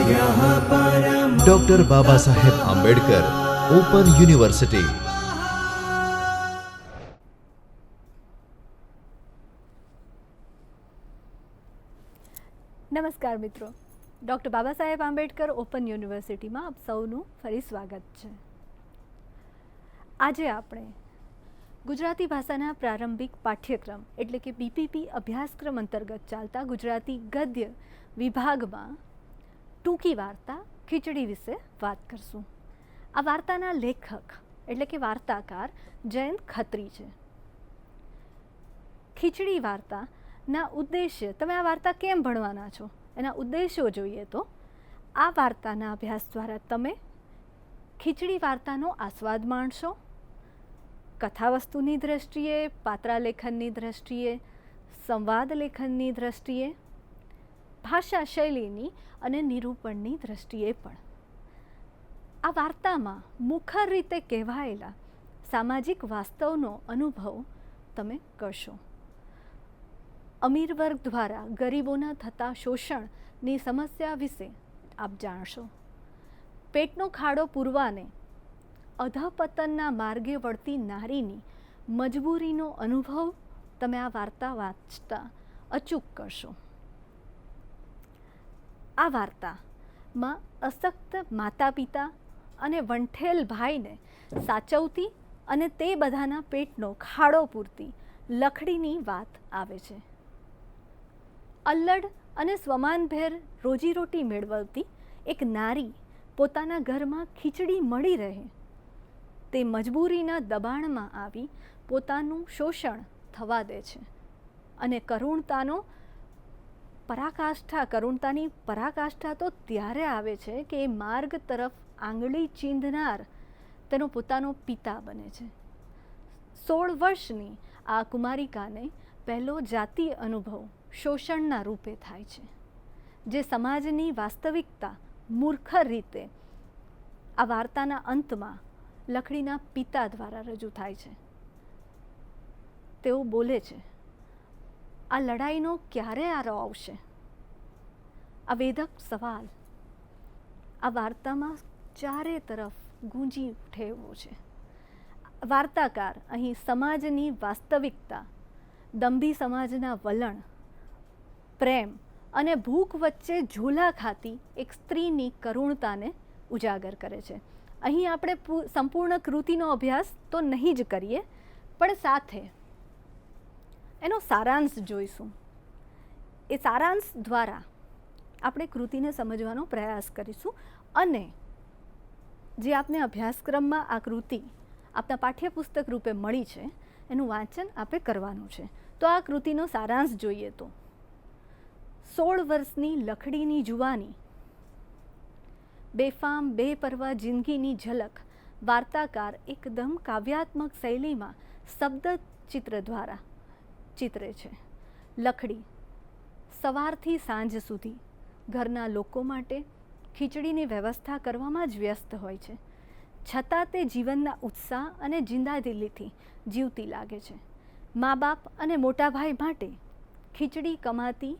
Doctor Baba Saheb Ambedkar open university. નમસ્કાર મિત્રો, doctor Baba Saheb Ambedkar open યુનિવર્સિટીમાં આપ સૌનું ફરી સ્વાગત છે। આજે આપણે ગુજરાતી ભાષાના પ્રારંભિક પાઠ્યક્રમ એટલે કે બીપીપી અભ્યાસક્રમ અંતર્ગત ચાલતા ગુજરાતી ગદ્ય વિભાગમાં ટૂંકી વાર્તા ખીચડી વિશે વાત કરશું। આ વાર્તાના લેખક એટલે કે વાર્તાકાર જયંત ખત્રી છે। ખીચડી વાર્તાના ઉદ્દેશ્ય, તમે આ વાર્તા કેમ ભણવાના છો એના ઉદ્દેશ્યો જોઈએ તો આ વાર્તાના અભ્યાસ દ્વારા તમે ખીચડી વાર્તાનો આસ્વાદ માણશો, કથાવસ્તુની દૃષ્ટિએ, પાત્રાલેખનની દૃષ્ટિએ, સંવાદ લેખનની દૃષ્ટિએ, ભાષા શૈલીની અને નિરૂપણની દૃષ્ટિએ પણ। આ વાર્તામાં મુખર રીતે કહેવાયેલા સામાજિક વાસ્તવનો અનુભવ તમે કરશો। અમીર વર્ગ દ્વારા ગરીબોના થતા શોષણની સમસ્યા વિશે આપ જાણશો। પેટનો ખાડો પૂરવાને અધઃપતનના માર્ગે વળતી નારીની મજબૂરીનો અનુભવ તમે આ વાર્તા વાંચતા અચૂક કરશો। આ વાર્તામાં અશક્ત માતા પિતા અને વંઠેલ ભાઈને સાચવતી અને તે બધાના પેટનો ખાડો પૂરતી લખડીની વાત આવે છે। અલ્લડ અને સ્વમાનભેર રોજીરોટી મેળવતી એક નારી પોતાના ઘરમાં ખીચડી મળી રહે તે મજબૂરીના દબાણમાં આવી પોતાનું શોષણ થવા દે છે અને કરુણતાની પરાકાષ્ઠા તો ત્યારે આવે છે કે એ માર્ગ તરફ આંગળી ચીંધનાર તેનો પોતાનો પિતા બને છે। 16 વર્ષની આ કુમારિકાને પહેલો જાતીય અનુભવ શોષણના રૂપે થાય છે, જે સમાજની વાસ્તવિકતા મૂર્ખર રીતે આ વાર્તાના અંતમાં લખડીના પિતા દ્વારા રજૂ થાય છે। તેઓ બોલે છે, આ લડાઈનો ક્યારે આરો આવશે? આ વેધક સવાલ આ વાર્તામાં ચારે તરફ ગૂંજી ઉઠે એવો છે। વાર્તાકાર અહીં સમાજની વાસ્તવિકતા, દંભી સમાજના વલણ, પ્રેમ અને ભૂખ વચ્ચે ઝૂલા ખાતી એક સ્ત્રીની કરુણતાને ઉજાગર કરે છે। અહીં આપણે સંપૂર્ણ કૃતિનો અભ્યાસ તો નહીં જ કરીએ, પણ સાથે એનો સારાંશ જોઈશું। એ સારાંશ દ્વારા આપણે કૃતિને સમજવાનો પ્રયાસ કરીશું અને જે આપને અભ્યાસક્રમમાં આ કૃતિ આપના પાઠ્યપુસ્તક રૂપે મળી છે એનું વાંચન આપણે કરવાનું છે। તો આ કૃતિનો સારાંશ જોઈએ તો 16 વર્ષની લખડીની જુવાની, બેફામ બેપરવા જિંદગીની ઝલક વાર્તાકાર એકદમ કાવ્યાત્મક શૈલીમાં શબ્દ ચિત્ર દ્વારા ચિત્રે છે। લખડી સવારથી સાંજ સુધી ઘરના લોકો માટે ખીચડીની વ્યવસ્થા કરવામાં જ વ્યસ્ત હોય છે, છતાં તે જીવનના ઉત્સાહ અને જિંદાદિલીથી જીવતી લાગે છે। મા બાપ અને મોટા ભાઈ માટે ખીચડી કમાતી,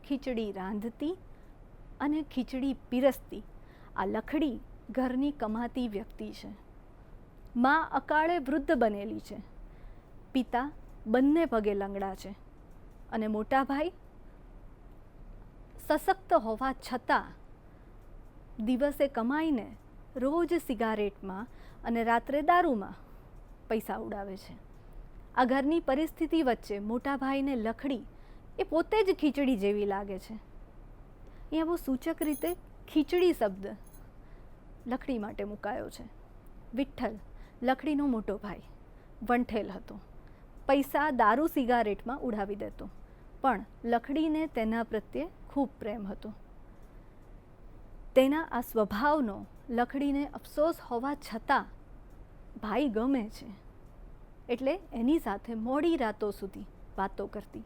ખીચડી રાંધતી અને ખીચડી પીરસતી આ લખડી ઘરની કમાતી વ્યક્તિ છે। મા અકાળે વૃદ્ધ બનેલી છે, પિતા બંને પગે લંગડા છે અને મોટા ભાઈ સશક્ત હોવા છતાં દિવસે કમાઈને રોજ સિગારેટમાં અને રાત્રે દારૂમાં પૈસા ઉડાવે છે। આ ઘરની પરિસ્થિતિ વચ્ચે મોટા ભાઈને લખડી એ પોતે જ ખીચડી જેવી લાગે છે। અહીંયા બહુ સૂચક રીતે ખીચડી શબ્દ લખડી માટે મુકાયો છે। વિઠ્ઠલ લખડીનો મોટો ભાઈ વંઠેલ હતો, પૈસા દારૂ સિગારેટમાં ઉડાવી દેતો, પણ લખડીને તેના પ્રત્યે ખૂબ પ્રેમ હતો। તેના આ સ્વભાવનો લખડીને અફસોસ હોવા છતાં ભાઈ ગમે છે એટલે એની સાથે મોડી રાતો સુધી વાતો કરતી,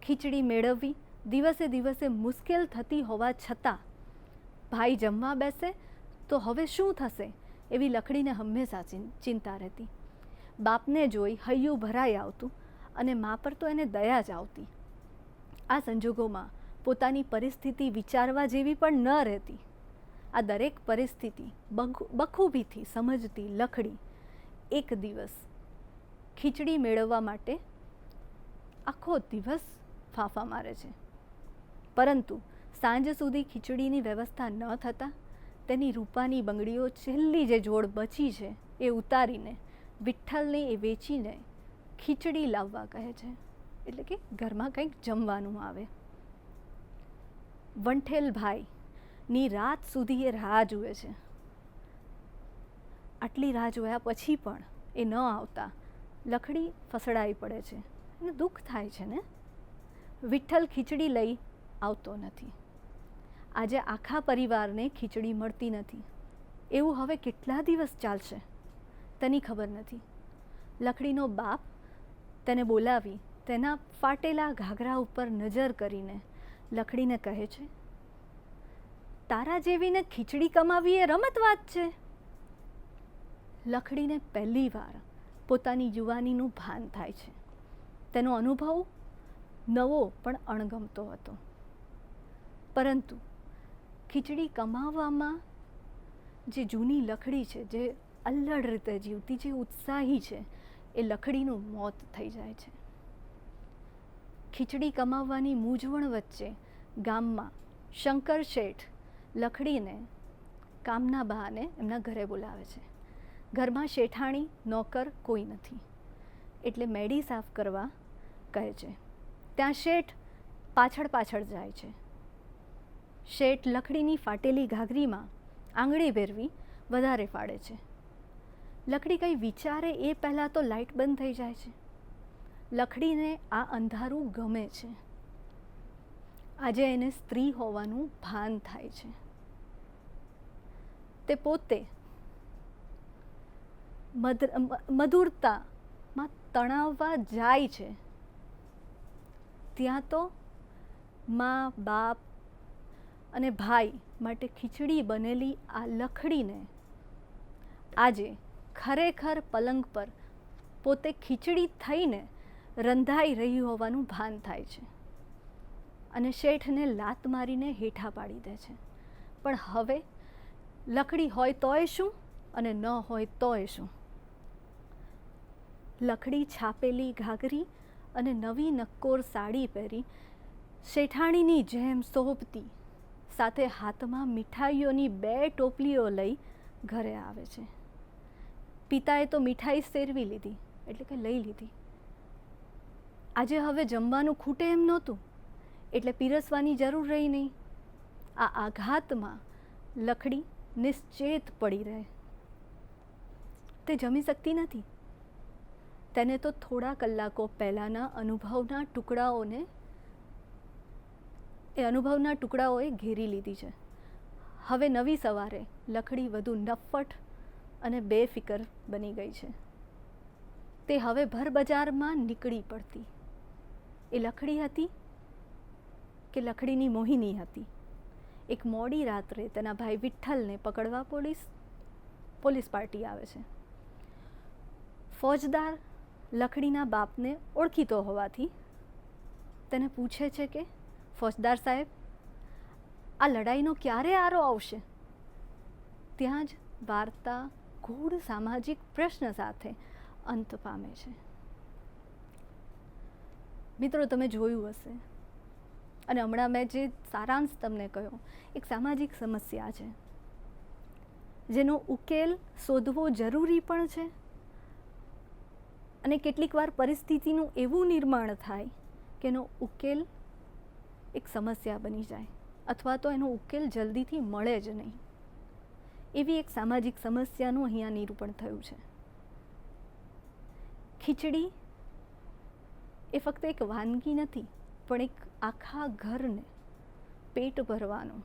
ખીચડી મેળવવી દિવસે દિવસે મુશ્કેલ થતી હોવા છતાં ભાઈ જમવા બેસે તો હવે શું થશે એવી લખડીને હંમેશા ચિંતા રહેતી। બાપને જોઈ હૈયું ભરાઈ આવતું અને મા પર તો એને દયા જ આવતી। આ સંજોગોમાં પોતાની પરિસ્થિતિ વિચારવા જેવી પણ ન રહેતી। આ દરેક પરિસ્થિતિ બખૂબીથી સમજતી લખડી એક દિવસ ખીચડી મેળવવા માટે આખો દિવસ ફાંફા મારે છે. પરંતુ સાંજ સુધી ખીચડીની વ્યવસ્થા ન થતાં તેની રૂપાની બંગડીઓ છેલ્લી જે જોડ બચી છે એ ઉતારીને વિઠ્ઠલને એ વેચીને ખીચડી લાવવા કહે છે, એટલે કે ઘરમાં કંઈક જમવાનું આવે. વંઠેલભાઈની રાત સુધી એ રાહ જુએ છે. આટલી રાહ જોયા પછી પણ એ ન આવતા લખડી ફસડાઈ પડે છે અને દુઃખ થાય છે ને. વિઠ્ઠલ ખીચડી લઈ આવતો નથી. આજે આખા પરિવારને ખીચડી મળતી નથી. એવું હવે કેટલા દિવસ ચાલશે તેની ખબર નથી. લખડીનો બાપ તેને બોલાવી તેના ફાટેલા ઘાઘરા ઉપર નજર કરીને લખડીને કહે છે, તારા જેવીને ખીચડી કમાવી એ રમત વાત છે. લખડીને પહેલી વાર પોતાની યુવાનીનું ભાન થાય છે. તેનો અનુભવ નવો પણ અણગમતો હતો. પરંતુ ખીચડી કમાવવામાં જે જૂની લખડી છે, જે અલ્લડ રીતે જીવતી, જે ઉત્સાહી છે, એ લખડીનું મોત થઈ જાય છે. ખીચડી કમાવવાની મૂંઝવણ વચ્ચે ગામમાં શંકર શેઠ લખડીને કામના બહાને એમના ઘરે બોલાવે છે. ઘરમાં શેઠાણી નોકર કોઈ નથી એટલે મેડી સાફ કરવા કહે છે. ત્યાં શેઠ પાછળ પાછળ જાય છે. શેઠ લખડીની ફાટેલી ઘાઘરીમાં આંગળી ભેરવી વધારે ફાડે છે. લખડી કંઈ વિચારે એ પહેલાં તો લાઇટ બંધ થઈ જાય છે. લખડીને આ અંધારું ગમે છે. આજે એને સ્ત્રી હોવાનું ભાન થાય છે. તે પોતે મધુરતામાં તણાવવા જાય છે ત્યાં તો મા બાપ અને ભાઈ માટે ખીચડી બનેલી આ લખડીને આજે ખરેખર પલંગ પર પોતે ખીચડી થઈને રંધાઈ રહી હોવાનું ભાન થાય છે અને શેઠને લાત મારીને હેઠા પાડી દે છે. પણ હવે લખડી હોય તોય શું અને ન હોય તોય શું. લખડી છાપેલી ઘાઘરી અને નવી નક્કોર સાડી પહેરી શેઠાણીની જેમ શોભતી, સાથે હાથમાં મીઠાઈઓની 2 ટોપલીઓ લઈ ઘરે આવે છે. પિતાએ તો મીઠાઈ સેરવી લીધી, એટલે કે લઈ લીધી. આજે હવે જમવાનું ખૂટે એમ નહોતું એટલે પીરસવાની જરૂર રહી નહીં. આ આઘાતમાં લખડી નિશ્ચેત પડી રહે. તે જમી શકતી નથી. તેને તો થોડા કલાકો પહેલાંના અનુભવના ટુકડાઓએ ઘેરી લીધી છે. હવે નવી સવારે લખડી વધુ નફ્ફટ અને બેફિકર બની ગઈ છે. તે હવે ભર બજારમાં નીકળી પડતી. એ લખડી હતી કે લખડીની મોહિની હતી. એક મોડી રાત્રે તેના ભાઈ વિઠ્ઠલને પકડવા પોલીસ પાર્ટી આવે છે. ફોજદાર લખડીના બાપને ઓળખીતો હોવાથી તેને પૂછે છે કે ફોજદાર સાહેબ, આ લડાઈનો ક્યારે આરો આવશે? ત્યાં જ વાર્તા ગૂઢ સામાજિક પ્રશ્ન સાથે અંત પામે છે. મિત્રો, તમે જોયું હશે અને હમણાં મેં જે સારાંશ તમને કહ્યો, એક સામાજિક સમસ્યા છે જેનો ઉકેલ શોધવો જરૂરી પણ છે અને કેટલીક વાર પરિસ્થિતિનું એવું નિર્માણ થાય કે એનો ઉકેલ એક સમસ્યા બની જાય અથવા તો એનો ઉકેલ જલ્દીથી મળે જ નહીં. એવી એક સામાજિક સમસ્યાનું અહીંયા નિરૂપણ થયું છે. ખીચડી એ ફક્ત એક વાનગી નથી, પણ એક આખા ઘરને પેટ ભરવાનું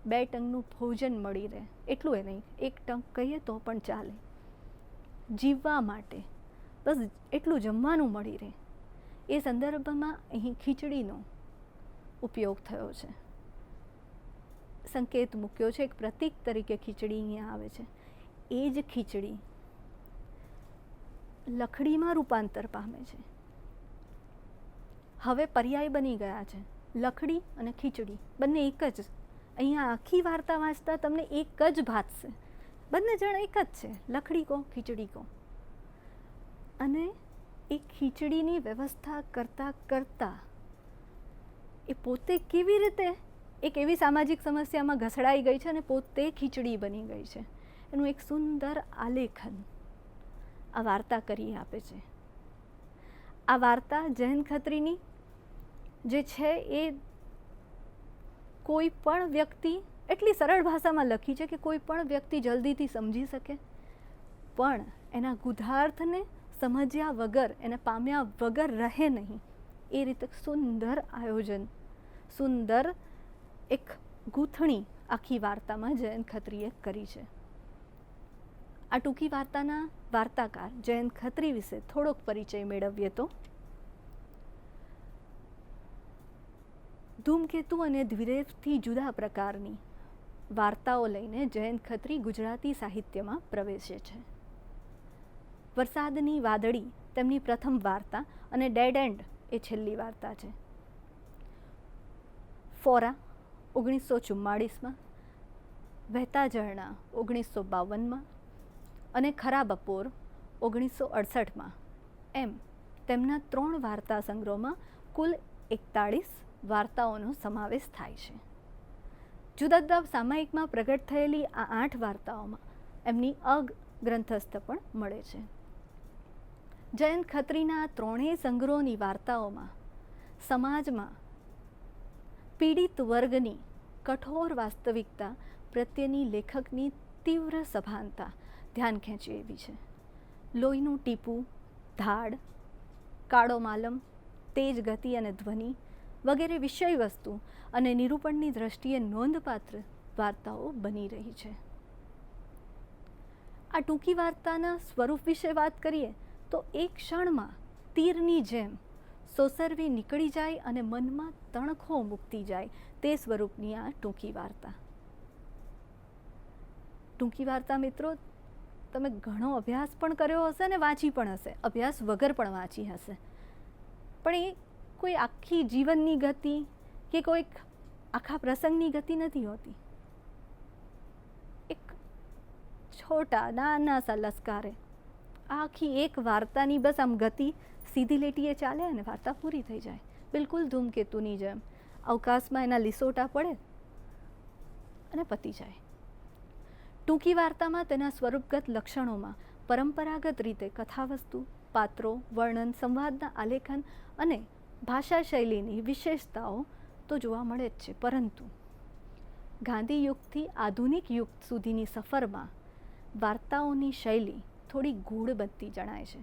2 ટંકનું ભોજન મળી રહે એટલું એ નહીં, 1 ટંક કહીએ તો પણ ચાલે. જીવવા માટે બસ એટલું જમવાનું મળી રહે. એ સંદર્ભમાં અહીં ખીચડીનો ઉપયોગ થયો છે, સંકેત મૂક્યો છે, એક પ્રતીક તરીકે ખીચડી અહીંયા આવે છે. એ જ ખીચડી લખડીમાં રૂપાંતર પામે છે. હવે પર્યાય બની ગયા છે. લખડી અને ખીચડી બંને એક જ અહીંયા આખી વાર્તા વાંચતા તમને એક જ ભાતશે, બંને જણ એક જ છે, લખડી કહો ખીચડી કહો. અને એ ખીચડીની વ્યવસ્થા કરતાં કરતાં એ પોતે કેવી રીતે એક એવી સામાજિક સમસ્યામાં ઘસડાઈ ગઈ છે અને પોતે ખીચડી બની ગઈ છે, એનું એક સુંદર આલેખન આ વાર્તા કરી આપે છે. આ વાર્તા જયંત ખત્રીની જે છે એ કોઈ પણ વ્યક્તિ એટલી સરળ ભાષામાં લખી છે કે કોઈ પણ વ્યક્તિ જલ્દીથી સમજી શકે, પણ એના ગુધાર્થને સમજ્યા વગર, એને પામ્યા વગર રહે નહીં, એ રીતે સુંદર આયોજન, સુંદર એક ગૂંથણી આખી વાર્તામાં જયંત ખત્રીએ કરી છે. આ ટૂંકી વાર્તાના વાર્તાકાર જયંત ખત્રી વિશે થોડોક પરિચય મેળવીએ તો ધૂમકેતુ અને દ્વિરેફથી જુદા પ્રકારની વાર્તાઓ લઈને જયંત ખત્રી ગુજરાતી સાહિત્યમાં પ્રવેશે છે. વરસાદની વાદળી તેમની પ્રથમ વાર્તા અને ડેડ એન્ડ એ છેલ્લી વાર્તા છે. ફોરા 1944માં, વહેતા ઝરણા 1952માં અને ખરા બપોર 1968માં, એમ તેમના 3 વાર્તા સંગ્રહોમાં કુલ 41 વાર્તાઓનો સમાવેશ થાય છે. જુદા જુદા સામાયિકમાં પ્રગટ થયેલી આ 8 વાર્તાઓમાં એમની અગ્રંથસ્થ પણ મળે છે. જયંત ખત્રીના 3 સંગ્રહોની વાર્તાઓમાં સમાજમાં પીડિત વર્ગની કઠોર વાસ્તવિકતા પ્રત્યેની લેખકની તીવ્ર સભાનતા ધ્યાન ખેંચે એવી છે. લોહીનું ટીપું, ધાડ, કાળો માલમ, તેજ ગતિ અને ધ્વનિ વગેરે વિષય વસ્તુ અને નિરૂપણની દ્રષ્ટિએ નોંધપાત્ર વાર્તાઓ બની રહી છે. આ ટૂંકી વાર્તાના સ્વરૂપ વિશે વાત કરીએ તો એક ક્ષણમાં તીરની જેમ સોસરવી નીકળી જાય અને મનમાં તણખો મૂકતી જાય તે સ્વરૂપની આ ટૂંકી વાર્તા. ટૂંકી વાર્તા મિત્રો તમે ઘણો અભ્યાસ પણ કર્યો હશે ને વાંચી પણ હશે, અભ્યાસ વગર પણ વાંચી હશે, પણ એ કોઈ આખી જીવનની ગતિ કે કોઈક આખા પ્રસંગની ગતિ નથી હોતી. એક છોટા નાના સા લશ્કારે આખી એક વાર્તાની બસ આમ ગતિ સીધી લીટીએ ચાલે અને વાર્તા પૂરી થઈ જાય, બિલકુલ ધૂમકેતુની જેમ અવકાશમાં એના લીસોટા પડે અને પતી જાય. ટૂંકી વાર્તામાં તેના સ્વરૂપગત લક્ષણોમાં પરંપરાગત રીતે કથાવસ્તુ, પાત્રો, વર્ણન, સંવાદના આલેખન અને ભાષા શૈલીની વિશેષતાઓ તો જોવા મળે જ છે, પરંતુ ગાંધી યુગથી આધુનિક યુગ સુધીની સફરમાં વાર્તાઓની શૈલી થોડી ગૂઢ બનતી જણાય છે.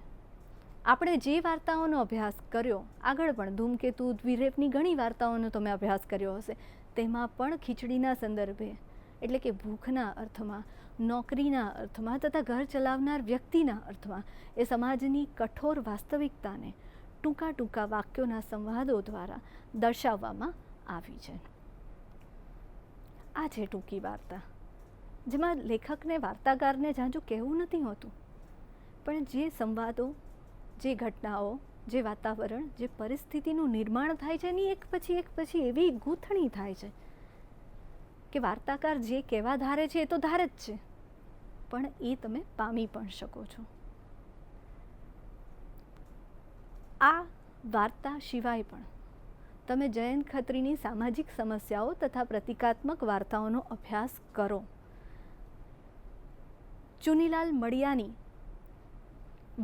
આપણે જે વાર્તાઓનો અભ્યાસ કર્યો, આગળ પણ ધૂમકેતુ, દ્વિરેફની ઘણી વાર્તાઓનો તમે અભ્યાસ કર્યો હશે, તેમાં પણ ખીચડીના સંદર્ભે એટલે કે ભૂખના અર્થમાં, નોકરીના અર્થમાં તથા ઘર ચલાવનાર વ્યક્તિના અર્થમાં એ સમાજની કઠોર વાસ્તવિકતાને ટૂંકા ટૂંકા વાક્યોના સંવાદો દ્વારા દર્શાવવામાં આવી છે. આ છે ટૂંકી વાર્તા, જેમાં લેખકને, વાર્તાકારને ઝાંઝું કહેવું નથી હોતું, પણ જે સંવાદો, જે ઘટનાઓ, જે વાતાવરણ, જે પરિસ્થિતિનું નિર્માણ થાય છે એની એક પછી એવી ગૂંથણી થાય છે કે વાર્તાકાર જે કહેવા ધારે છે એ તો ધારે જ છે, પણ એ તમે પામી પણ શકો છો. આ વાર્તા સિવાય પણ તમે જયંત ખત્રીની સામાજિક સમસ્યાઓ તથા પ્રતિકાત્મક વાર્તાઓનો અભ્યાસ કરો. ચુનીલાલ મડિયાની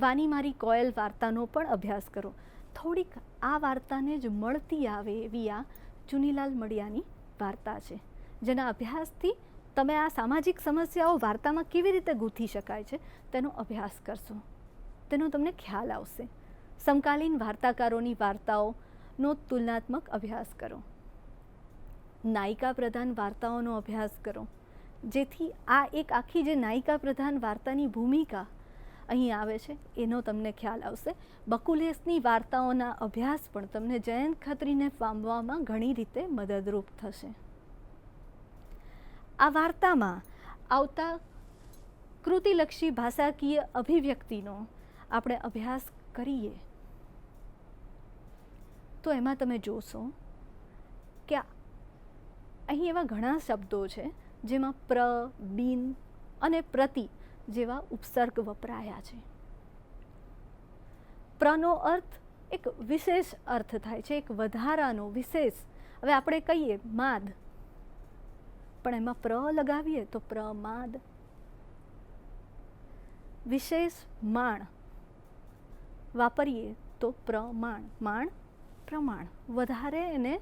વાની મારી કોયલ વાર્તાનો પણ અભ્યાસ કરો. થોડીક આ વાર્તાને જ મળતી આવે એવી આ ચુનીલાલ મડિયાની વાર્તા છે, જેના અભ્યાસથી તમે આ સામાજિક સમસ્યાઓ વાર્તામાં કેવી રીતે ગૂંથી શકાય છે તેનો અભ્યાસ કરશો, તેનો તમને ખ્યાલ આવશે. સમકાલીન વાર્તાકારોની વાર્તાઓનો તુલનાત્મક અભ્યાસ કરો. નાયિકા પ્રધાન વાર્તાઓનો અભ્યાસ કરો, જેથી આ એક આખી જે નાયિકા પ્રધાન વાર્તાની ભૂમિકા અહીં આવે છે એનો તમને ખ્યાલ આવશે. બકુલેશની વાર્તાઓના અભ્યાસ પણ તમને જયંત ખત્રીને પામવામાં ઘણી રીતે મદદરૂપ થશે. આ વાર્તામાં આવતા કૃતિલક્ષી ભાષાકીય અભિવ્યક્તિનો આપણે અભ્યાસ કરીએ તો એમાં તમે જોશો કે અહીં એવા ઘણા શબ્દો છે જેમાં પ્ર, બિન અને પ્રતિ જેવા ઉપસર્ગ વપરાયા છે. પ્રનો અર્થ એક વિશેષ અર્થ થાય છે, એક વધારાનો વિશેષ. હવે આપણે કહીએ માદ, પણ એમાં પ્ર લગાવીએ તો પ્રમાદ. વિશેષ માણ વાપરીએ તો પ્રમાણ, માણ પ્રમાણ. વધારે એને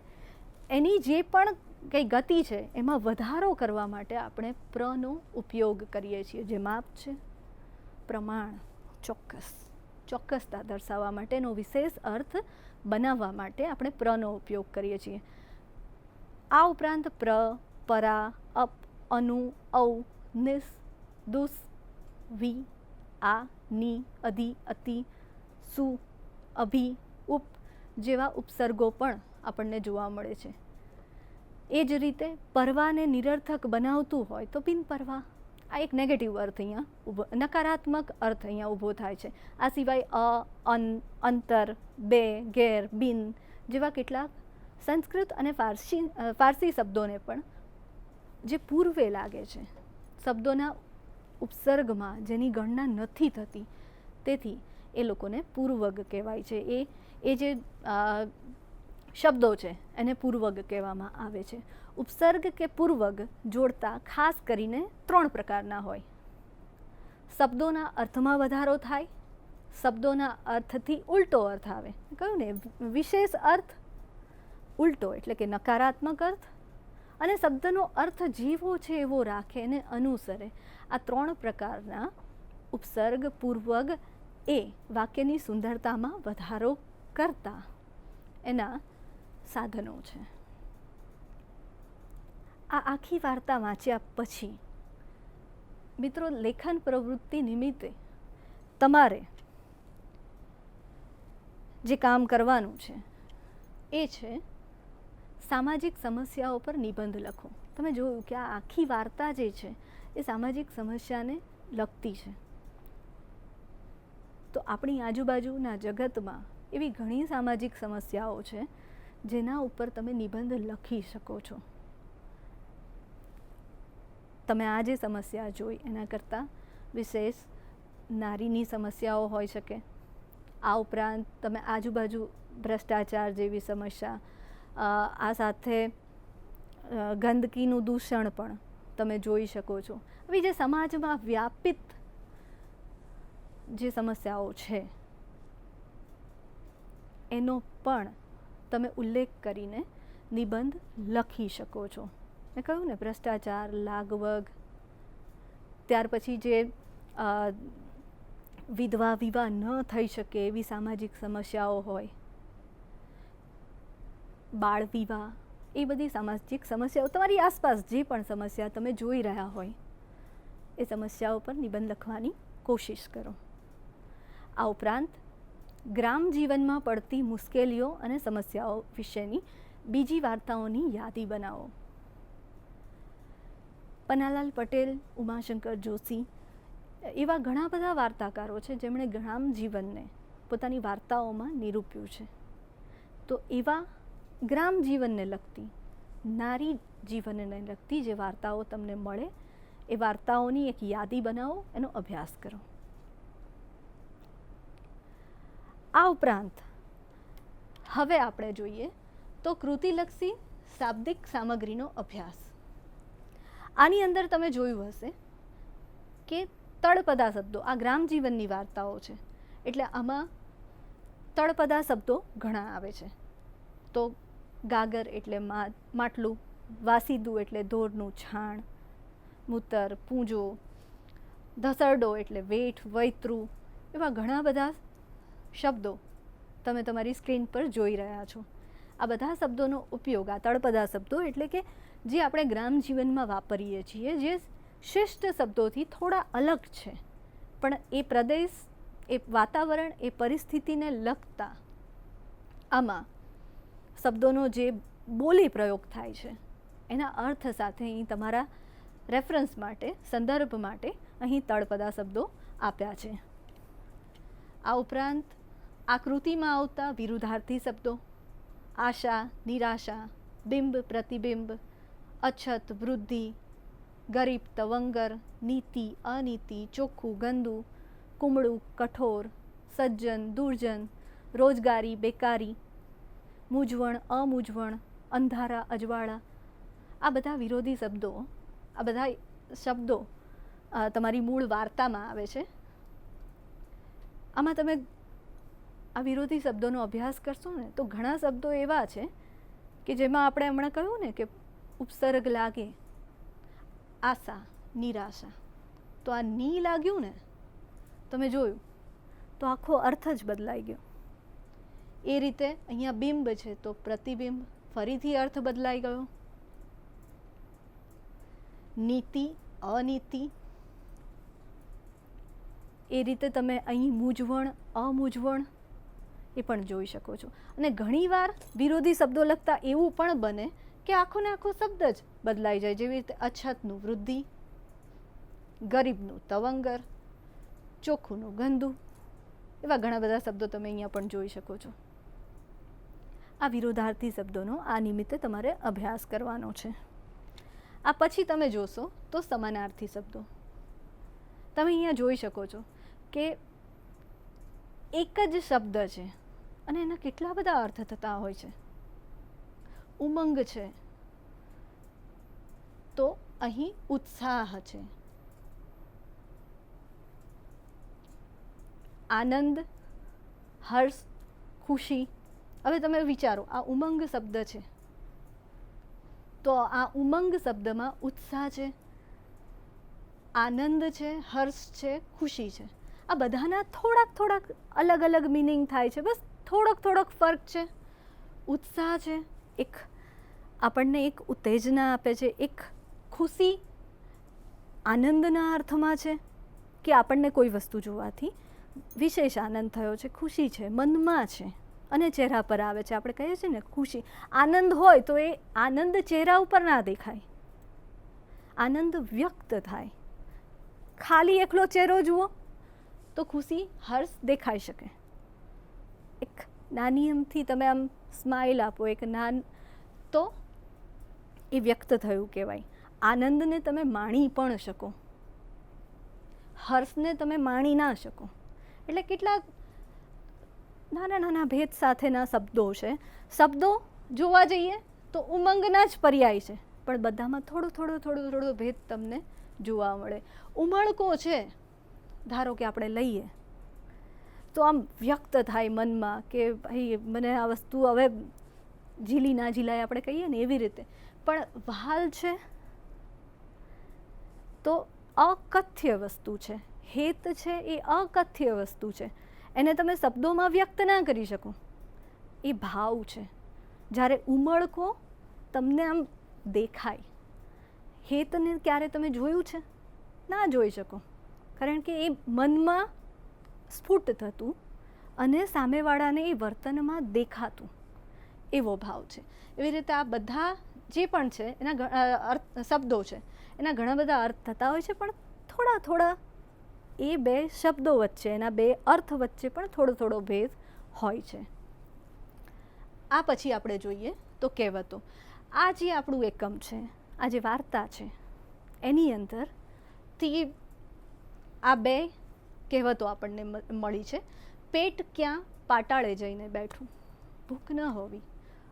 એની જે પણ કંઈ ગતિ છે એમાં વધારો કરવા માટે આપણે પ્રનો ઉપયોગ કરીએ છીએ. જે માપ છે, પ્રમાણ, ચોક્કસ, ચોક્કસતા દર્શાવવા માટેનો વિશેષ અર્થ બનાવવા માટે આપણે પ્રનો ઉપયોગ કરીએ છીએ. આ ઉપરાંત પ્ર, પરા, અપ, અનુ, ઔ, નિસ, દુસ, વિ, આ, ની, અધિ, અતિ, સુ, અભિ, ઉપ જેવા ઉપસર્ગો પણ આપણને જોવા મળે છે. એ જ રીતે પરવાને નિરર્થક બનાવતું હોય તો બિન પરવા. આ એક નેગેટિવ અર્થ અહીંયા ઊભો, નકારાત્મક અર્થ અહીંયા ઊભો થાય છે. આ સિવાય અ, અન, અંતર, બે, ગેર, બિન જેવા કેટલાક સંસ્કૃત અને ફારસી શબ્દોને પણ જે પૂર્વે લાગે છે, શબ્દોના ઉપસર્ગમાં જેની ગણના નથી થતી, તેથી એ લોકોને પૂર્વગ કહેવાય છે. એ જે શબ્દો છે એને પૂર્વગ કહેવામાં આવે છે. ઉપસર્ગ કે પૂર્વગ જોડતા ખાસ કરીને 3 પ્રકારના હોય. શબ્દોના અર્થમાં વધારો થાય, શબ્દોના અર્થથી ઉલટો અર્થ આવે. કહ્યું ને, વિશેષ અર્થ ઉલટો એટલે કે નકારાત્મક અર્થ, અને શબ્દનો અર્થ જેવો છે એવો રાખે અને અનુસરે. આ 3 પ્રકારના ઉપસર્ગ પૂર્વગ એ વાક્યની સુંદરતામાં વધારો કરતા એના સાધનો છે. આ આખી વાર્તા વાંચ્યા પછી મિત્રો, લેખન પ્રવૃત્તિ નિમિત્તે તમારે જે કામ કરવાનું છે એ છે સામાજિક સમસ્યાઓ પર નિબંધ લખો. તમે જોયું કે આ આખી વાર્તા જે છે એ સામાજિક સમસ્યાને લગતી છે. તો આપણી આજુબાજુના જગતમાં એવી ઘણી સામાજિક સમસ્યાઓ છે જેના ઉપર તમે નિબંધ લખી શકો છો. તમે આ જે સમસ્યા જોઈ એના કરતાં વિશેષ નારીની સમસ્યાઓ હોઈ શકે. આ ઉપરાંત તમે આજુબાજુ ભ્રષ્ટાચાર જેવી સમસ્યા, આ સાથે ગંદકીનું દૂષણ પણ તમે જોઈ શકો છો. હવે જે સમાજમાં વ્યાપિત જે સમસ્યાઓ છે એનો પણ તમે ઉલ્લેખ કરીને નિબંધ લખી શકો છો. મેં કહ્યું ને, ભ્રષ્ટાચાર, લાગવગ, ત્યાર પછી જે વિધવા વિવાહ ન થઈ શકે એવી સામાજિક સમસ્યાઓ હોય, બાળ વિવાહ, એ બધી સામાજિક સમસ્યાઓ, તમારી આસપાસ જે પણ સમસ્યા તમે જોઈ રહ્યા હોય એ સમસ્યાઓ પર નિબંધ લખવાની કોશિશ કરો. આ ઉપરાંત ગ્રામ જીવનમાં પડતી મુશ્કેલીઓ અને સમસ્યાઓ વિશેની બીજી વાર્તાઓની યાદી બનાવો. પન્નાલાલ પટેલ, ઉમાશંકર જોશી એવા ઘણા બધા વાર્તાકારો છે જેમણે ગ્રામ જીવનને પોતાની વાર્તાઓમાં નિરૂપ્યું છે. તો એવા ગ્રામ જીવનને લગતી, નારી જીવનને લગતી જે વાર્તાઓ તમને મળે એ વાર્તાઓની એક યાદી બનાવો, એનો અભ્યાસ કરો. આ ઉપરાંત હવે આપણે જોઈએ તો કૃતિલક્ષી શાબ્દિક સામગ્રીનો અભ્યાસ. આની અંદર તમે જોયું હશે કે તળપદા શબ્દો, આ ગ્રામ જીવનની વાર્તાઓ છે એટલે આમાં તળપદા શબ્દો ઘણા આવે છે. તો ગાગર એટલે માટલું, વાસીદું એટલે ધોરનું છાણ, મૂતર, પૂંજો, ધસરડો એટલે વેઠ, વૈતરું, એવા ઘણા બધા શબ્દો તમે તમારી સ્ક્રીન પર જોઈ રહ્યા છો. આ બધા શબ્દોનો ઉપયોગ, આ તળપદા શબ્દો એટલે કે જે આપણે ગ્રામ જીવનમાં વાપરીએ છીએ, જે શિષ્ટ શબ્દોથી થોડા અલગ છે, પણ એ પ્રદેશ, એ વાતાવરણ, એ પરિસ્થિતિને લગતા આમાં શબ્દોનો જે બોલી પ્રયોગ થાય છે એના અર્થ સાથે અહીં તમારા રેફરન્સ માટે, સંદર્ભ માટે અહીં તળપદા શબ્દો આપ્યા છે. આ ઉપરાંત આકૃતિમાં આવતા વિરુદ્ધાર્થી શબ્દો, આશા, નિરાશા, બિંબ, પ્રતિબિંબ, અછત, વૃદ્ધિ, ગરીબ, તવંગર, નીતિ, અનીતિ, ચોખ્ખું, ગંદુ, કુમળું, કઠોર, સજ્જન, દુર્જન, રોજગારી, બેકારી, મૂંઝવણ, અમૂંઝવણ, અંધારા, અજવાળા. આ બધા વિરોધી શબ્દો, આ બધા શબ્દો તમારી મૂળ વાર્તામાં આવે છે. આમાં તમે આ વિરોધી શબ્દોનો અભ્યાસ કરશો ને તો ઘણા શબ્દો એવા છે કે જેમાં આપણે હમણાં કહ્યું ને કે ઉપસર્ગ લાગે, આશા, નિરાશા. તો આ ની લાગ્યું ને, તમે જોયું તો આખો અર્થ જ બદલાઈ ગયો. એ રીતે અહીંયા બિંબ છે તો પ્રતિબિંબ, ફરીથી અર્થ બદલાઈ ગયો. નીતિ, અનીતિ, એ રીતે તમે અહીં મૂંઝવણ, અમૂંઝવણ એ પણ જોઈ શકો છો. અને ઘણીવાર વિરોધી શબ્દો લખતા એવું પણ બને કે આખો ને આખો શબ્દ જ બદલાઈ જાય. જેવી રીતે અછતનું વૃદ્ધિ, ગરીબનું તવંગર, ચોખ્ખુંનું ગંદુ, એવા ઘણા બધા શબ્દો તમે અહીંયા પણ જોઈ શકો છો. આ વિરોધાર્થી શબ્દોનો આ નિમિત્તે તમારે અભ્યાસ કરવાનો છે. આ પછી તમે જોશો તો સમાનાર્થી શબ્દો. તમે અહીંયા જોઈ શકો છો કે એક જ શબ્દ છે અને એના કેટલા બધા અર્થ થતા હોય છે. ઉમંગ છે તો અહીં ઉત્સાહ છે. આનંદ, હર્ષ, ખુશી. હવે તમે વિચારો, આ ઉમંગ શબ્દ છે તો આ ઉમંગ શબ્દમાં ઉત્સાહ છે, આનંદ છે, હર્ષ છે, ખુશી છે. આ બધાના થોડાક અલગ અલગ મિનિંગ થાય છે, બસ થોડોક ફર્ક છે. ઉત્સાહ છે, એક આપણને એક ઉત્તેજના આપે છે, એક ખુશી આનંદના અર્થમાં છે કે આપણને કોઈ વસ્તુ જોવાથી વિશેષ આનંદ થયો છે, ખુશી છે, મનમાં છે અને ચહેરા પર આવે છે. આપણે કહીએ છીએ ને ખુશી, આનંદ હોય તો એ આનંદ ચહેરા ઉપર ના દેખાય, આનંદ વ્યક્ત થાય. ખાલી એકલો ચહેરો જુઓ તો ખુશી, હર્ષ દેખાઈ શકે. એક નાની એમથી તમે આમ સ્માઇલ આપો, એક તો એ વ્યક્ત થયું કહેવાય. આનંદને તમે માણી પણ શકો, હર્ષને તમે માણી ના શકો. એટલે કેટલાક નાના ભેદ સાથેના શબ્દો છે. શબ્દો જોવા જઈએ તો ઉમંગના જ પર્યાય છે, પણ બધામાં થોડો ભેદ તમને જોવા મળે. ઉમળકો છે, ધારો કે આપણે લઈએ તો આમ વ્યક્ત થાય મનમાં કે ભાઈ મને આ વસ્તુ હવે ઝીલી ના ઝીલાય, આપણે કહીએ ને એવી રીતે. પણ વહાલ છે તો અકથ્ય વસ્તુ છે. હેત છે એ અકથ્ય વસ્તુ છે, એને તમે શબ્દોમાં વ્યક્ત ના કરી શકો, એ ભાવ છે. જ્યારે ઉમળકો તમને આમ દેખાય, હેતને ક્યારે તમે જોયું છે? ના જોઈ શકો, કારણ કે એ મનમાં સ્ફુટ થતું અને સામેવાળાને એ વર્તનમાં દેખાતું એવો ભાવ છે. એવી રીતે આ બધા જે પણ છે એના શબ્દો છે, એના ઘણા બધા અર્થ થતા હોય છે, પણ થોડા એ બે શબ્દો વચ્ચે, એના બે અર્થ વચ્ચે પણ થોડો ભેદ હોય છે. આ પછી આપણે જોઈએ તો કહેવતો. આ જે આપણું એકમ છે, આ જે વાર્તા છે, એની અંદરથી આ બે કહેવતો આપણને મળી છે. પેટ ક્યાં પાતાળે જઈને બેઠું, ભૂખ ન હોવી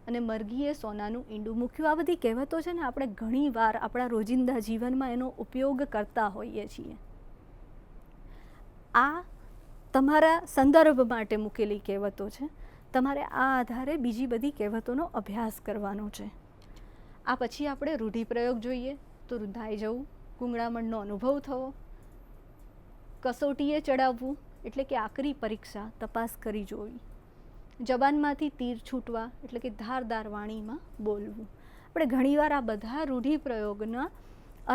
અને મરઘીએ સોનાનું ઈંડું મૂક્યું. આ બધી કહેવતો છે ને, આપણે ઘણી વાર આપણા રોજિંદા જીવનમાં એનો ઉપયોગ કરતા હોઈએ છીએ. આ તમારા સંદર્ભ માટે મૂકેલી કહેવતો છે. તમારે આ આધારે બીજી બધી કહેવતોનો અભ્યાસ કરવાનો છે. આ પછી આપણે રૂઢિપ્રયોગ જોઈએ તો રૂંધાઈ જવું, ગૂંગળામણનો અનુભવ થવો, કસોટીએ ચડાવવું એટલે કે આકરી પરીક્ષા તપાસ કરી જોવી, જબાનમાંથી તીર છૂટવા એટલે કે ધારદાર વાણીમાં બોલવું. આપણે ઘણીવાર આ બધા રૂઢિપ્રયોગના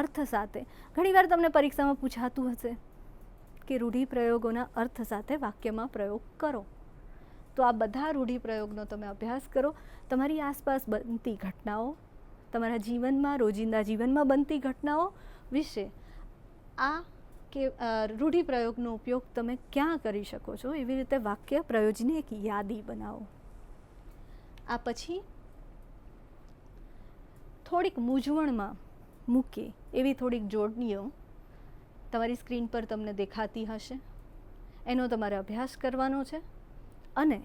અર્થ સાથે, ઘણીવાર તમને પરીક્ષામાં પૂછાતું હશે કે રૂઢિપ્રયોગોના અર્થ સાથે વાક્યમાં પ્રયોગ કરો. તો આ બધા રૂઢિપ્રયોગનો તમે અભ્યાસ કરો. તમારી આસપાસ બનતી ઘટનાઓ, તમારા જીવનમાં, રોજિંદા જીવનમાં બનતી ઘટનાઓ વિશે આ કે રૂઢિપ્રયોગનો ઉપયોગ તમે ક્યાં કરી શકો છો, એવી રીતે વાક્ય પ્રયોજની એક યાદી બનાવો. આ પછી થોડીક મૂંઝવણમાં મૂકે એવી થોડીક જોડણીઓ તમારી સ્ક્રીન પર તમને દેખાતી હશે. એનો તમારે અભ્યાસ કરવાનો છે અને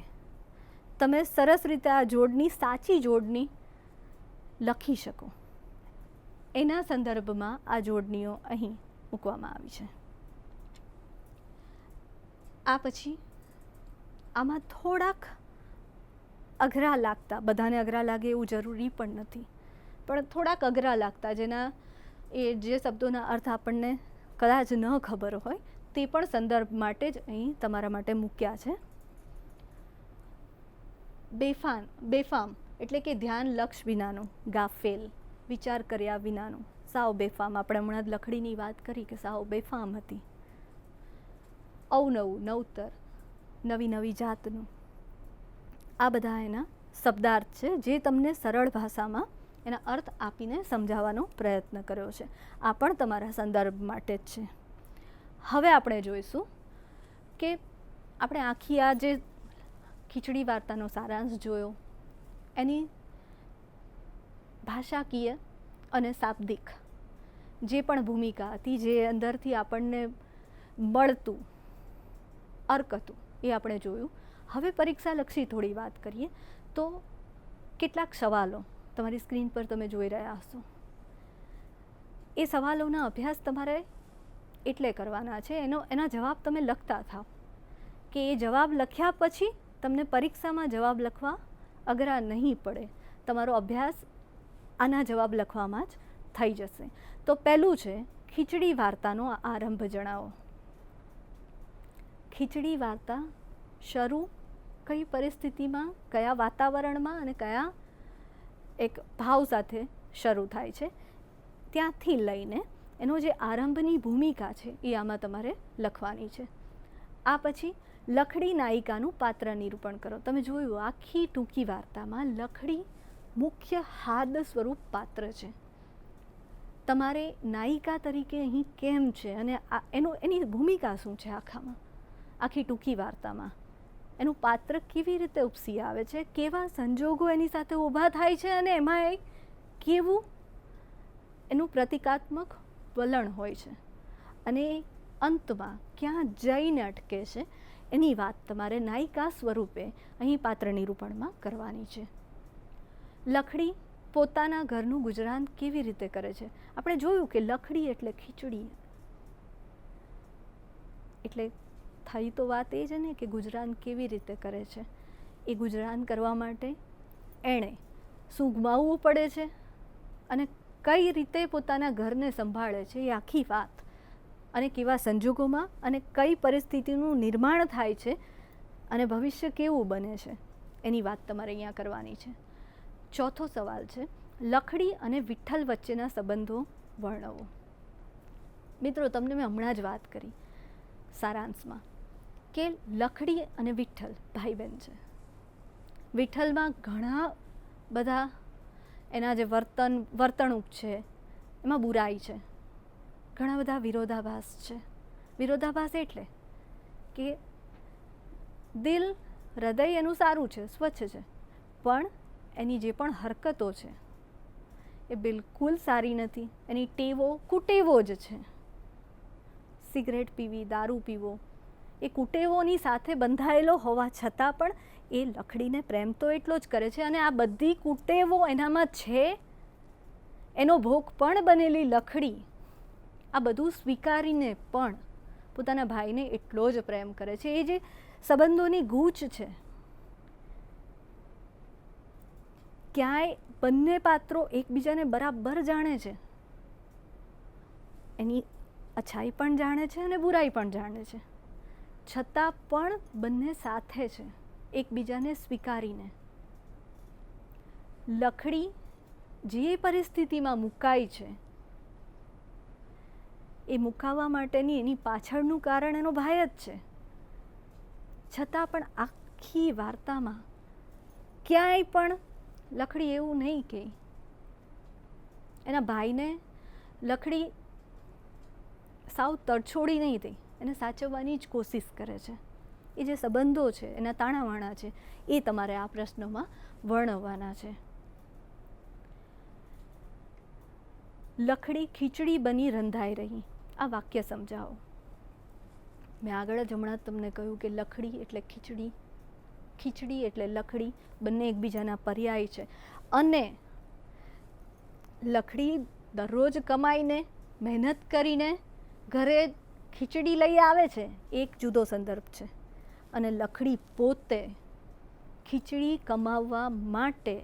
તમે સરસ રીતે આ જોડણી, સાચી જોડણી લખી શકો એના સંદર્ભમાં આ જોડણીઓ અહીં મૂકવામાં આવી છે. આ પછી આમાં થોડાક અઘરા લાગતા, બધાને અઘરા લાગે એવું જરૂરી પણ નથી, પણ થોડાક અઘરા લાગતા જેના જે શબ્દોના અર્થ આપણને કદાચ ન ખબર હોય તે પણ સંદર્ભ માટે જ અહીં તમારા માટે મૂક્યા છે. બેફામ એટલે કે ધ્યાન લક્ષ વિનાનું, ગાફેલ, વિચાર કર્યા વિનાનું, સાવ બેફામ. આપણે હમણાં જ લખડીની વાત કરી કે સાવ બેફામ હતી. અવનવું, નવતર, નવી નવી જાતનું, આ બધા એના શબ્દાર્થ છે જે તમને સરળ ભાષામાં એના અર્થ આપીને સમજાવવાનો પ્રયત્ન કર્યો છે. આ પણ તમારા સંદર્ભ માટે જ છે. હવે આપણે જોઈશું કે આપણે આખી આ જે ખીચડી વાર્તાનો સારાંશ જોયો, એની ભાષાકીય અને શાબ્દિક જે પણ ભૂમિકા હતી, જે અંદરથી આપણને મળતું અર્ક હતું, એ આપણે જોયું. હવે પરીક્ષાલક્ષી થોડી વાત કરીએ તો કેટલાક સવાલો તમારી સ્ક્રીન પર તમે જોઈ રહ્યા હશો. એ સવાલોના અભ્યાસ તમારે એટલે કરવાના છે, એના જવાબ તમે લખતા થાવ કે એ જવાબ લખ્યા પછી તમને પરીક્ષામાં જવાબ લખવા અઘરા નહીં પડે. તમારો અભ્યાસ આના જવાબ લખવામાં જ થઈ જશે. તો પહેલું છે, ખીચડી વાર્તાનો આરંભ જણાવો. ખીચડી વાર્તા શરૂ કઈ પરિસ્થિતિમાં, કયા વાતાવરણમાં અને કયા એક ભાવ સાથે શરૂ થાય છે, ત્યાંથી લઈને એનો જે આરંભની ભૂમિકા છે એ આમાં તમારે લખવાની છે. આ પછી લખડી નાયિકાનું પાત્ર નિરૂપણ કરો. તમે જોયું આખી ટૂંકી વાર્તામાં લખડી મુખ્ય હાદ સ્વરૂપ પાત્ર છે. તમારે નાયિકા તરીકે અહીં કેમ છે અને એની ભૂમિકા શું છે આખામાં, આખી ટૂંકી વાર્તામાં એનું પાત્ર કેવી રીતે ઉપસી આવે છે, કેવા સંજોગો એની સાથે ઊભા થાય છે અને એમાં એક કેવું એનું પ્રતિકાત્મક વલણ હોય છે અને અંતમાં ક્યાં જઈને અટકે છે એની વાત તમારે નાયિકા સ્વરૂપે અહીં પાત્ર નિરૂપણમાં કરવાની છે. લખડી પોતાના ઘરનું ગુજરાન કેવી રીતે કરે છે. આપણે જોયું કે લખડી એટલે ખીચડી, એટલે થઈ તો વાત એ છે ને કે ગુજરાન કેવી રીતે કરે છે. એ ગુજરાન કરવા માટે એણે શું ગુમાવવું પડે છે અને કઈ રીતે પોતાના ઘરને સંભાળે છે, એ આખી વાત અને કેવા સંજોગોમાં અને કઈ પરિસ્થિતિનું નિર્માણ થાય છે અને ભવિષ્ય કેવું બને છે એની વાત તમારે અહીંયા કરવાની છે. ચોથો સવાલ છે, લખડી અને વિઠ્ઠલ વચ્ચેના સંબંધો વર્ણવો. મિત્રો, તમને મેં હમણાં જ વાત કરી સારાંશમાં કે લખડી અને વિઠ્ઠલ ભાઈ બહેન છે. વિઠ્ઠલમાં ઘણા બધા એના જે વર્તણૂક છે એમાં બુરાઈ છે, ઘણા બધા વિરોધાભાસ છે. વિરોધાભાસ એટલે કે દિલ, હૃદય એનું સારું છે, સ્વચ્છ છે, પણ એની જે પણ હરકતો છે એ બિલકુલ સારી નથી. એની ટેવો કુટેવો જ છે. સિગરેટ પીવી, દારૂ પીવો, એ કુટેવોની સાથે બંધાયેલો હોવા છતાં પણ એ લખડીને પ્રેમ તો એટલો જ કરે છે અને આ બધી કુટેવો એનામાં છે, એનો ભોગ પણ બનેલી લખડી આ બધું સ્વીકારીને પણ પોતાના ભાઈને એટલો જ પ્રેમ કરે છે. એ જે સંબંધોની ગૂંચ છે, ક્યાંય બંને પાત્રો એકબીજાને બરાબર જાણે છે, એની અચ્છાઈ પણ જાણે છે અને બુરાઈ પણ જાણે છે, છતાં પણ બંને સાથે છે એકબીજાને સ્વીકારીને. લખડી જે પરિસ્થિતિમાં મુકાઈ છે એ મુકાવવા માટેની એની પાછળનું કારણ એનો ભાઈ જ છે, છતાં પણ આખી વાર્તામાં ક્યાંય પણ લખડી એવું નહીં કે એના ભાઈને લખડી સાવ તડછોડી નહીં દે, એને સાચવવાની જ કોશિશ કરે છે. એ જે સંબંધો છે, એના તાણાવાણા છે, એ તમારે આ પ્રશ્નોમાં વર્ણવવાના છે. લખડી ખીચડી બની રંધાઈ રહી. આ વાક્ય સમજાવો. મેં આગળ જ હમણાં તમને કહ્યું કે લખડી એટલે ખીચડી, ખીચડી એટલે લખડી, બંને એકબીજાના પર્યાય છે. અને લખડી દરરોજ કમાઈને મહેનત કરીને ઘરે ખીચડી લઈ આવે છે, એક જુદો સંદર્ભ છે. અને લખડી પોતે ખીચડી કમાવવા માટે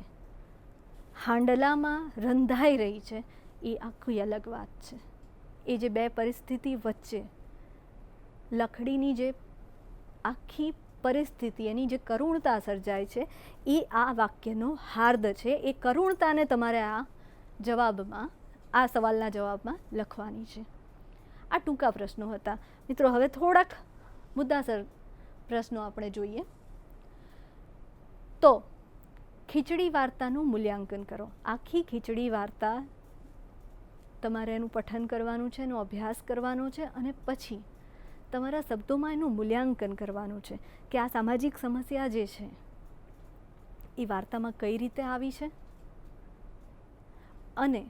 હાંડલામાં રંધાઈ રહી છે, એ આખી અલગ વાત છે. એ જે બે પરિસ્થિતિ વચ્ચે લખડીની જે આખી પરિસ્થિતિ, એની જે કરુણતા સર્જાય છે, એ આ વાક્યનો હાર્દ છે. એ કરુણતાને તમારે આ જવાબમાં, આ સવાલના જવાબમાં લખવાની છે. આ ટૂંકા પ્રશ્નો હતા મિત્રો. હવે થોડાક મુદ્દાસર પ્રશ્નો આપણે જોઈએ. તો ખીચડી વાર્તાનું મૂલ્યાંકન કરો. આખી ખીચડી વાર્તા તમારે એનું પઠન કરવાનું છે, એનો અભ્યાસ કરવાનો છે, અને પછી તમારા શબ્દોમાં એનું મૂલ્યાંકન કરવાનું છે કે આ સામાજિક સમસ્યા જે છે એ વાર્તામાં કઈ રીતે આવી છે, અને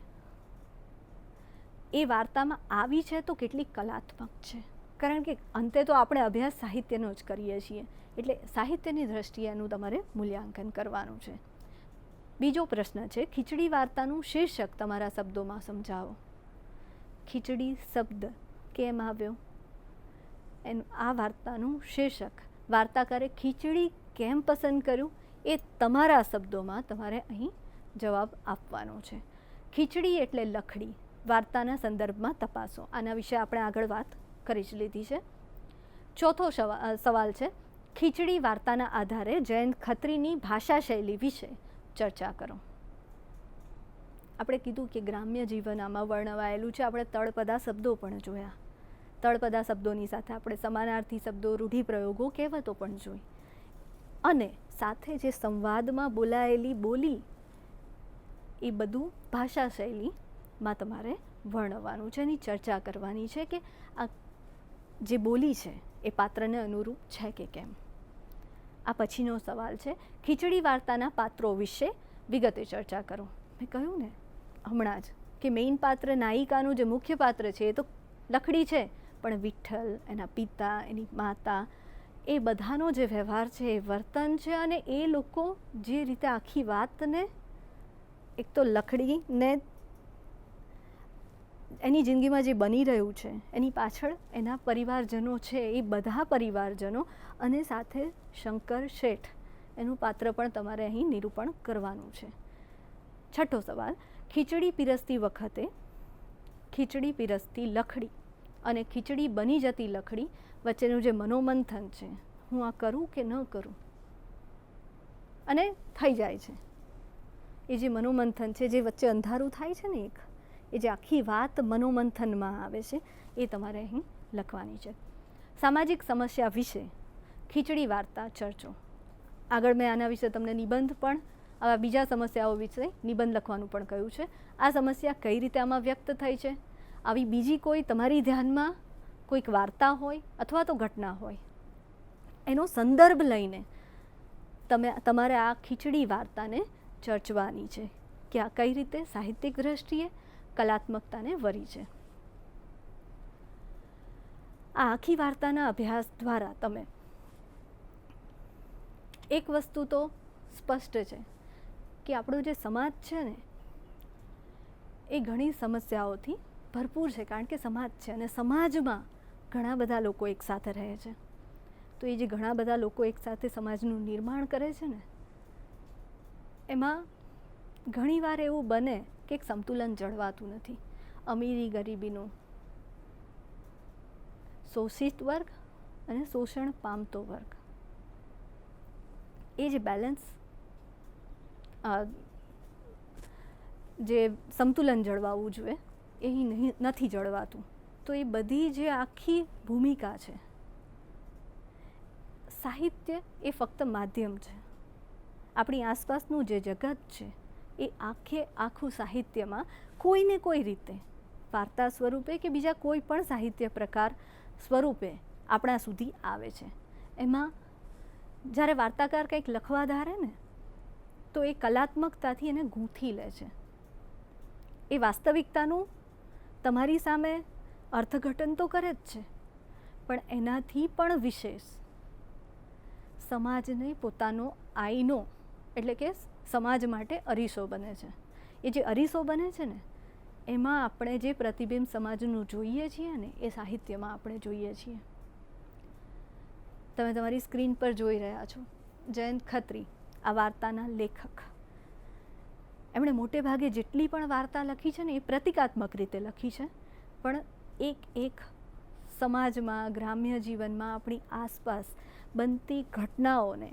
એ વાર્તામાં આવી છે તો કેટલી કલાત્મક છે. કારણ કે અંતે તો આપણે અભ્યાસ સાહિત્યનો જ કરીએ છીએ, એટલે સાહિત્યની દ્રષ્ટિએ એનું તમારે મૂલ્યાંકન કરવાનું છે. બીજો પ્રશ્ન છે, ખીચડી વાર્તાનું શીર્ષક તમારા શબ્દોમાં સમજાવો. ખીચડી શબ્દ કેમ આવ્યો? આ વાર્તાનું શીર્ષક, વાર્તાકારે ખીચડી કેમ પસંદ કર્યું, એ તમારા શબ્દોમાં તમારે અહીં જવાબ આપવાનો છે. ખીચડી એટલે લખડી, વાર્તાના સંદર્ભમાં તપાસો. આના વિશે આપણે આગળ વાત કરી જ લીધી છે. ચોથો સવાલ છે, ખીચડી વાર્તાના આધારે જયંત ખત્રીની ભાષા શૈલી વિશે ચર્ચા કરો. આપણે કીધું કે ગ્રામ્ય જીવન આમાં વર્ણવાયેલું છે. આપણે તળપદા શબ્દો પણ જોયા. તળપદા શબ્દોની સાથે આપણે સમાનાર્થી શબ્દો, રૂઢિપ્રયોગો, કહેવતો પણ જોઈ. અને સાથે જે સંવાદમાં બોલાયેલી બોલી, એ બધું ભાષા શૈલીમાં તમારે વર્ણવવાનું છે, એની ચર્ચા કરવાની છે કે આ જે બોલી છે એ પાત્રને અનુરૂપ છે કે કેમ. આ પછીનો સવાલ છે, ખીચડી વાર્તાના પાત્રો વિશે વિગતે ચર્ચા કરો. મેં કહ્યું ને હમણાં જ કે મેઇન પાત્ર, નાયિકાનું જે મુખ્ય પાત્ર છે એ તો લખડી છે, પણ વિઠ્ઠલ, એના પિતા, એની માતા, એ બધાનો જે વ્યવહાર છે, એ વર્તન છે, અને એ લોકો જે રીતે આખી વાતને, એક તો લખડીને એની જિંદગીમાં જે બની રહ્યું છે એની પાછળ એના પરિવારજનો છે, એ બધા પરિવારજનો, અને સાથે શંકર શેઠ, એનું પાત્ર પણ તમારે અહીં નિરૂપણ કરવાનું છે. છઠ્ઠો સવાલ, ખીચડી પીરસતી વખતે ખીચડી પીરસતી લખડી અને ખીચડી બની જતી લખડી વચ્ચેનું જે મનોમંથન છે, હું આ કરું કે ન કરું, અને થઈ જાય છે, એ જે મનોમંથન છે, જે વચ્ચે અંધારું થાય છે ને, એ જે આખી વાત મનોમંથનમાં આવે છે, એ તમારે અહીં લખવાની છે. સામાજિક સમસ્યા વિશે ખીચડી વાર્તા ચર્ચો. આગળ મેં આના વિશે તમને નિબંધ પણ, આવા બીજા સમસ્યાઓ વિશે નિબંધ લખવાનું પણ કહ્યું છે. આ સમસ્યા કઈ રીતે આમાં વ્યક્ત થઈ છે, આવી બીજી કોઈ તમારી ધ્યાનમાં કોઈક વાર્તા હોય અથવા તો ઘટના હોય, એનો સંદર્ભ લઈને તમારે આ ખીચડી વાર્તાને ચર્ચવાની છે કે આ કઈ રીતે સાહિત્યિક દ્રષ્ટિએ કલાત્મકતાને વરી છે. આ આખી વાર્તાના અભ્યાસ દ્વારા તમે એક વસ્તુ તો સ્પષ્ટ છે કે આપણો જે સમાજ છે ને, એ ઘણી સમસ્યાઓથી ભરપૂર છે. કારણ કે સમાજ છે, અને સમાજમાં ઘણા બધા લોકો એકસાથે રહે છે. તો એ જે ઘણા બધા લોકો એકસાથે સમાજનું નિર્માણ કરે છે ને, એમાં ઘણીવાર એવું બને કે એક સંતુલન જળવાતું નથી. અમીરી ગરીબીનું, શોષિત વર્ગ અને શોષણ પામતો વર્ગ, એ જે બેલેન્સ, જે સંતુલન જળવાવું જોઈએ, એ નથી જળવાતું. તો એ બધી જે આખી ભૂમિકા છે, સાહિત્ય એ ફક્ત માધ્યમ છે. આપણી આસપાસનું જે જગત છે, એ આખું સાહિત્યમાં કોઈને કોઈ રીતે, વાર્તા સ્વરૂપે કે બીજા કોઈ પણ સાહિત્ય પ્રકાર સ્વરૂપે આપણા સુધી આવે છે. એમાં જ્યારે વાર્તાકાર કંઈક લખવા ધારે ને, તો એ કલાત્મકતાથી એને ગૂંથી લે છે. એ વાસ્તવિકતાનું તમારી સામે અર્થઘટન તો કરે જ છે, પણ એનાથી પણ વિશેષ સમાજને પોતાનો આઈનો એટલે કે સમાજ માટે અરીસો બને છે. એ જે અરીસો બને છે ને એમાં આપણે જે પ્રતિબિંબ સમાજનું જોઈએ છીએ ને એ સાહિત્યમાં આપણે જોઈએ છીએ. તમે તમારી સ્ક્રીન પર જોઈ રહ્યા છો જયંત ખત્રી, આ વાર્તાના લેખક. એમણે મોટે ભાગે જેટલી પણ વાર્તા લખી છે ને એ પ્રતિકાત્મક રીતે લખી છે, પણ એક સમાજમાં, ગ્રામ્ય જીવનમાં, આપણી આસપાસ બનતી ઘટનાઓને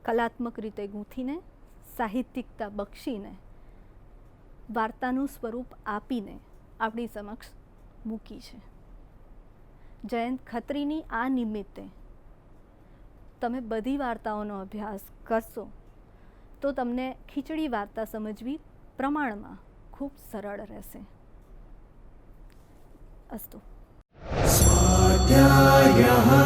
કલાત્મક રીતે ગૂંથીને, સાહિત્યિકતા બક્ષીને, વાર્તાનું સ્વરૂપ આપીને આપણી સમક્ષ મૂકી છે. જયંત ખત્રીની આ નિમિત્તે તમે બધી વાર્તાઓનો અભ્યાસ કરશો તો તમને ખીચડી વાર્તા સમજવી પ્રમાણમાં ખૂબ સરળ રહેશે. અસ્તુ. स्वाध्यायः